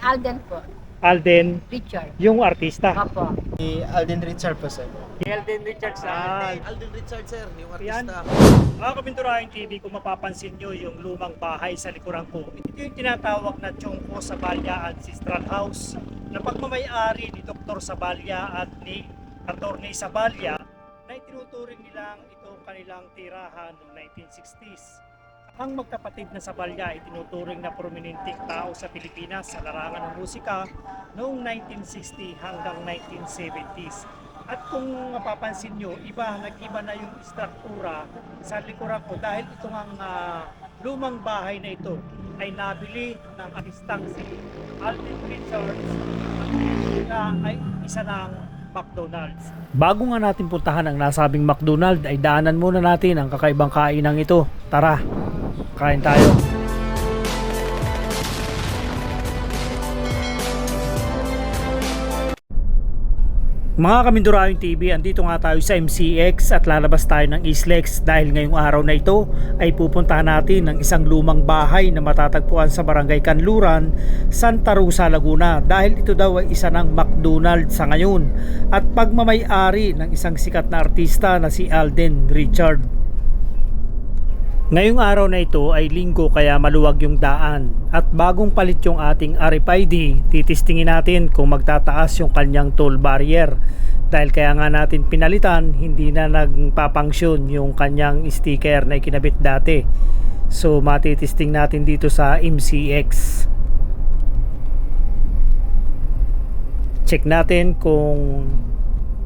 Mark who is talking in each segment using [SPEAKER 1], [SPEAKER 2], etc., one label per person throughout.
[SPEAKER 1] Alden po.
[SPEAKER 2] Alden,
[SPEAKER 1] Richard.
[SPEAKER 2] yung artista.
[SPEAKER 1] Opo.
[SPEAKER 3] Si Alden Richard po, sir.
[SPEAKER 2] Alden Richards.
[SPEAKER 3] Alden Richard, sir, yung
[SPEAKER 2] Yan.
[SPEAKER 3] artista.
[SPEAKER 2] Mga Kapinturahin TV, kung mapapansin nyo yung lumang bahay sa likuran ko, ito yung tinatawag na Chongko Sabalya Ancestral House na pagmamayari ni Dr. Sabalya at ni Attorney Sabalya na itinuturing nilang ito kanilang tirahan noong 1960s. Ang magkapatid na Sabalya ay tinuturing na prominenteng tao sa Pilipinas sa larangan ng musika noong 1960 hanggang 1970s. At kung mapapansin nyo, nag-iba na yung struktura sa likuran ko dahil itong lumang bahay na ito ay nabili ng artistang si Alden Richards na ay isa ng McDonald's. Bago nga natin puntahan ang nasabing McDonald's ay daanan muna natin ang kakaibang kainang ito. Tara, kain tayo. Mga Kamindurayong TV, andito nga tayo sa MCX at lalabas tayo ng Islex dahil ngayong araw na ito ay pupuntahan natin ng isang lumang bahay na matatagpuan sa Barangay Kanluran, Santa Rosa, Laguna dahil ito daw ay isa ng McDonald's sa ngayon at pagmamay-ari ng isang sikat na artista na si Alden Richard. Ngayong araw na ito ay linggo kaya maluwag yung daan at bagong palit yung ating RFID, titistingin natin kung magtataas yung kanyang toll barrier dahil kaya nga natin pinalitan, hindi na nagpapangsyon yung kanyang sticker na ikinabit dati. So matitisting natin dito sa MCX. Check natin kung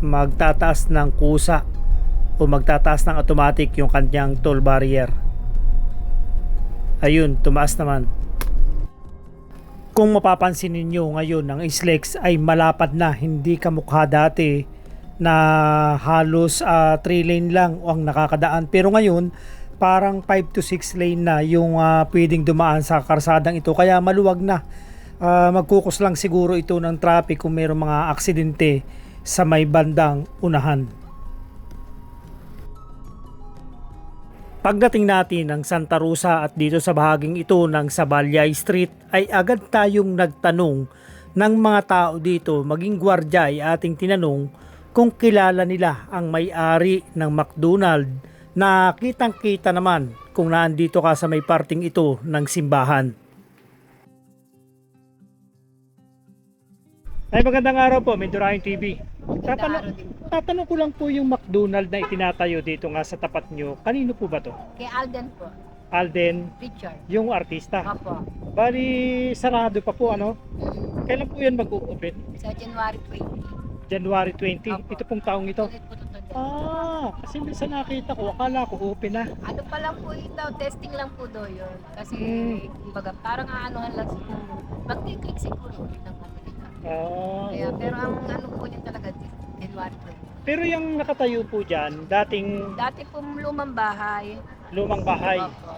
[SPEAKER 2] magtataas ng kusa o magtataas ng automatic yung kanyang toll barrier. Ayun, tumaas naman. Kung mapapansin ninyo ngayon, ang Islex ay malapad na, hindi kamukha dati na halos 3 lane lang ang nakakadaan. Pero ngayon, parang 5 to 6 lane na yung pwedeng dumaan sa karsadang ito. Kaya maluwag na. Magkukus lang siguro ito ng traffic kung mayroong mga aksidente sa may bandang unahan. Pagdating natin ng Santa Rosa at dito sa bahaging ito ng Sabalya Street ay agad tayong nagtanong ng mga tao dito, maging gwardya ay ating tinanong kung kilala nila ang may-ari ng McDonald's na kitang-kita naman kung naandito ka sa may parting ito ng simbahan. Ay, magandang araw po, Mindurayong TV. Tatanong ko lang po yung McDonald's na itinatayo dito nga sa tapat nyo. Kanino po ba to?
[SPEAKER 1] Kay Alden po.
[SPEAKER 2] Alden,
[SPEAKER 1] Richard.
[SPEAKER 2] yung artista.
[SPEAKER 1] Opo.
[SPEAKER 2] Bali, sarado pa po ano? Kailan po yan mag-open?
[SPEAKER 1] Sa January 20.
[SPEAKER 2] January 20.
[SPEAKER 1] Opo.
[SPEAKER 2] Ito pong taong ito.
[SPEAKER 1] Ulit po ito.
[SPEAKER 2] Kasi minsan nakita ko, akala ko open na.
[SPEAKER 1] Ano pa lang po ito, testing lang po do yun. Kasi, kumbaga, parang aanuhan lang siguro. Mag-click siguro ulit ng ano nila. Kaya, pero ang ano po niya talaga, January 20.
[SPEAKER 2] Pero yung nakatayo po dyan, dating
[SPEAKER 1] Dati pong lumang bahay.
[SPEAKER 2] lumang bahay.
[SPEAKER 1] Opo.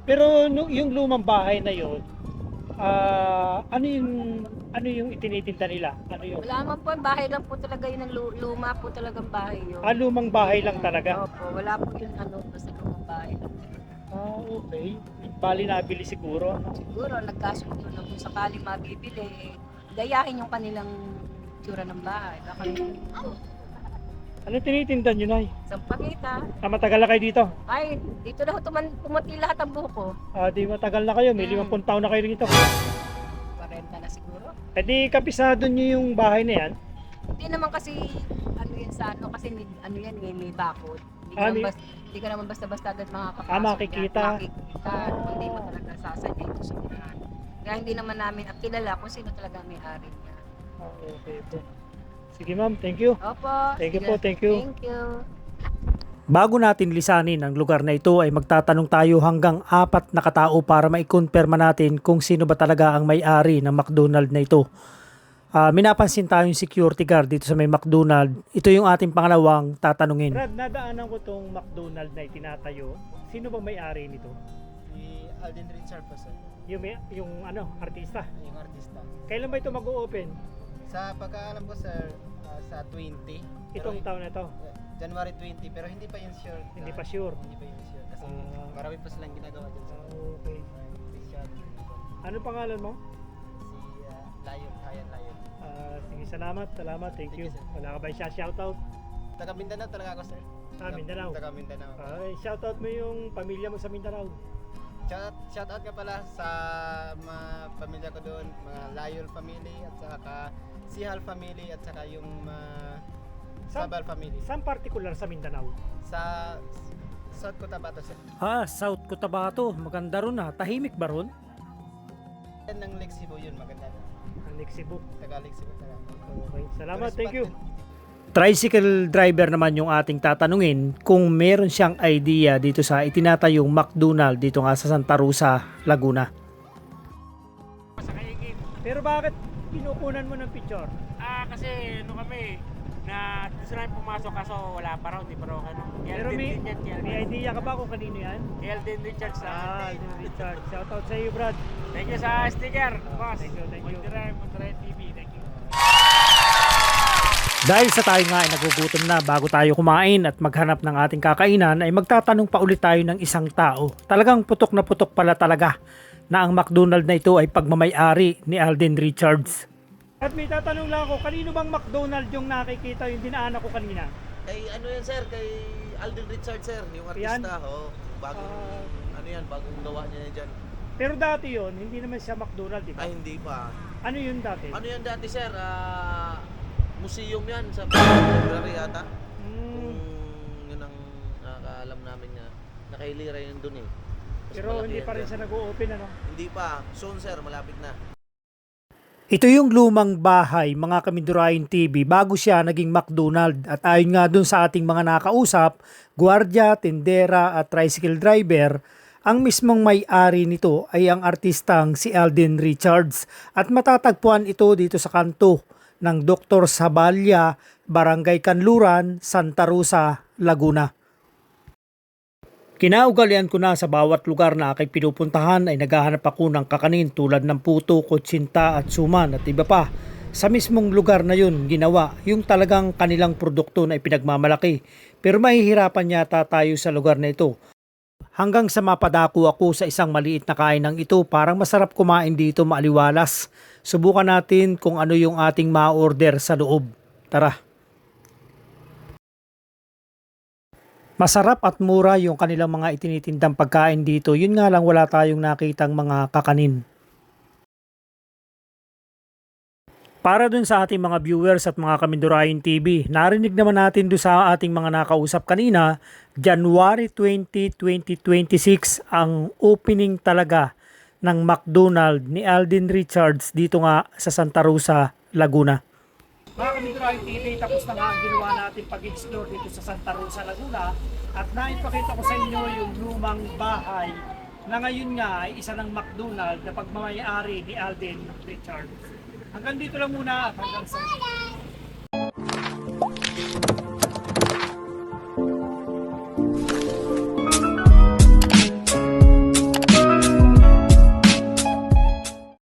[SPEAKER 2] Pero yung lumang bahay na yun, ano yung itinitinda nila? Ano yung
[SPEAKER 1] Wala man po, bahay lang po talaga yun, luma po talagang bahay yun.
[SPEAKER 2] lumang bahay lang talaga?
[SPEAKER 1] Opo, wala po yung ano, basta lumang bahay lang.
[SPEAKER 2] Okay. Bali nabili siguro.
[SPEAKER 1] Siguro, nagkasundo na kung sakaling mabibili, gayahin yung kanilang tsura ng bahay. Baka
[SPEAKER 2] Ano tinitinda nyo, Nay?
[SPEAKER 1] sampagita.
[SPEAKER 2] Matagal na kayo dito?
[SPEAKER 1] Ay, dito na ho pumati lahat ang buko.
[SPEAKER 2] Di matagal na kayo. May 50 taon na kayo dito.
[SPEAKER 1] 40 na siguro.
[SPEAKER 2] E di kapisado nyo yung bahay na yan?
[SPEAKER 1] Hindi naman kasi, ano yan sa ano, kasi ano yan, may bakod. Hindi ka naman basta-basta agad makakapasok.
[SPEAKER 2] Makikita.
[SPEAKER 1] Makikita. Hindi mo talaga sasadya ito sa unahan. Kaya hindi naman namin kilala kung sino talaga ang may-ari niya.
[SPEAKER 2] Okay po. Sige ma'am, thank you.
[SPEAKER 1] Opo.
[SPEAKER 2] Thank you
[SPEAKER 1] sige.
[SPEAKER 2] po, thank you.
[SPEAKER 1] Thank you.
[SPEAKER 2] Bago natin lisanin ang lugar na ito ay magtatanong tayo hanggang 4 na katao para maikonperma natin kung sino ba talaga ang may-ari ng McDonald's na ito. Minapansin tayong security guard dito sa may McDonald's. Ito yung ating pangalawang tatanungin. Brad, nadaanan ko tong McDonald's na itinatayo. Sino ba may-ari nito?
[SPEAKER 3] Si Alden Richard po, sir.
[SPEAKER 2] Yung artista.
[SPEAKER 3] Yung artista.
[SPEAKER 2] Kailan ba ito mag-o-open?
[SPEAKER 3] Sa pagkaalam ko, sir, sa 20.
[SPEAKER 2] Itong taon na to?
[SPEAKER 3] January 20, pero hindi pa yun sure.
[SPEAKER 2] Hindi pa sure.
[SPEAKER 3] Hindi pa yun sure. Kasi
[SPEAKER 2] Ah.
[SPEAKER 3] marami pa silang ginagawa dyan, sir.
[SPEAKER 2] Okay.
[SPEAKER 3] Official.
[SPEAKER 2] Ano pangalan mo?
[SPEAKER 3] Layon, Hayan Layon.
[SPEAKER 2] Sige, salamat. Thank you.
[SPEAKER 3] Thank you, sir.
[SPEAKER 2] Wala ka ba siya shoutout?
[SPEAKER 3] Taga Mindanao talaga ako, sir.
[SPEAKER 2] Mindanao.
[SPEAKER 3] Taga Mindanao.
[SPEAKER 2] Shoutout mo yung pamilya mo sa Mindanao.
[SPEAKER 3] Shout out ka pala sa mga pamilya ko doon, mga Layon family at saka Sihal family at saka yung Sabal family.
[SPEAKER 2] Saan particular sa Mindanao?
[SPEAKER 3] Sa South Cotabato, sir.
[SPEAKER 2] South Cotabato. Maganda ron ha. Tahimik ba ron?
[SPEAKER 3] Yan ng Lake Cebu yun, maganda.
[SPEAKER 2] Lake Cebu.
[SPEAKER 3] Taga Lake Cebu talaga.
[SPEAKER 2] Okay. Salamat.
[SPEAKER 3] Tourist
[SPEAKER 2] Thank
[SPEAKER 3] spot
[SPEAKER 2] you.
[SPEAKER 3] din.
[SPEAKER 4] Tricycle driver naman yung ating tatanungin kung meron siyang idea dito sa itinatayong McDonald dito nga sa Santa Rosa, Laguna.
[SPEAKER 2] Pero bakit kinukunan mo ng picture?
[SPEAKER 5] Kasi kami na gusto namin pumasok kaso wala pa raw, hindi pa raw ano.
[SPEAKER 2] Pero may idea ka ba kung kanino yan?
[SPEAKER 5] Elden Richards
[SPEAKER 2] Alden Richard. Shoutout sa iyo, Brad.
[SPEAKER 5] Thank you sa sticker, boss.
[SPEAKER 2] Thank you.
[SPEAKER 5] Monterey TV, thank you.
[SPEAKER 4] Dahil sa tayo nga ay nagugutom na bago tayo kumain at maghanap ng ating kakainan ay magtatanong pa ulit tayo ng isang tao. Talagang putok na putok pala talaga na ang McDonald na ito ay pagmamay-ari ni Alden Richards.
[SPEAKER 2] At may tatanong lang ako, kanino bang McDonald yung nakikita yung dinaanan ko kanina?
[SPEAKER 6] Kay ano yan sir, kay Alden Richards sir, yung artista. Oh, bagong ano yan, bagong gawa niya yan dyan.
[SPEAKER 2] Pero dati yon hindi naman siya McDonald, di ba?
[SPEAKER 6] Ay hindi pa.
[SPEAKER 2] Ano yun dati?
[SPEAKER 6] Ano yan dati sir? Museum yan sa library yata. Kung yun ang nakakaalam namin na nakailira yun dun eh. Mas
[SPEAKER 2] Pero
[SPEAKER 6] malaki
[SPEAKER 2] hindi
[SPEAKER 6] yan
[SPEAKER 2] pa rin
[SPEAKER 6] dyan.
[SPEAKER 2] siya nag-o-open, ano?
[SPEAKER 6] Hindi pa. Soon sir, malapit na.
[SPEAKER 4] Ito yung lumang bahay mga Kamindurahin TV bago siya naging McDonald at ayon nga dun sa ating mga nakausap, gwardiya, tindera at tricycle driver, ang mismong may-ari nito ay ang artistang si Alden Richards at matatagpuan ito dito sa kanto ng Dr. Sabalya, Barangay Kanluran, Santa Rosa, Laguna. Kinaugalian ko na sa bawat lugar na aking pinupuntahan ay naghahanap ako ng kakanin tulad ng puto, kutsinta at suman at iba pa. Sa mismong lugar na yun ginawa yung talagang kanilang produkto na ipinagmamalaki. Pero mahihirapan yata tayo sa lugar na ito. Hanggang sa mapadako ako sa isang maliit na kainang ito, parang masarap kumain dito maaliwalas. Subukan natin kung ano yung ating ma-order sa loob. Tara! Masarap at mura yung kanilang mga itinitindang pagkain dito. Yun nga lang wala tayong nakitang mga kakanin. Para dun sa ating mga viewers at mga Kamindurahin TV, narinig naman natin dun sa ating mga nakausap kanina, January 20, 2026 ang opening talaga ng McDonald ni Alden Richards dito nga sa Santa Rosa, Laguna.
[SPEAKER 2] Mga Kamindurahin TV, tapos na nga ang ginawa natin pag-explore dito sa Santa Rosa, Laguna at naipakita ko sa inyo yung lumang bahay na ngayon nga ay isa ng McDonald na pagmamayari ni Alden Richards. Hanggang dito lang muna at hanggang sa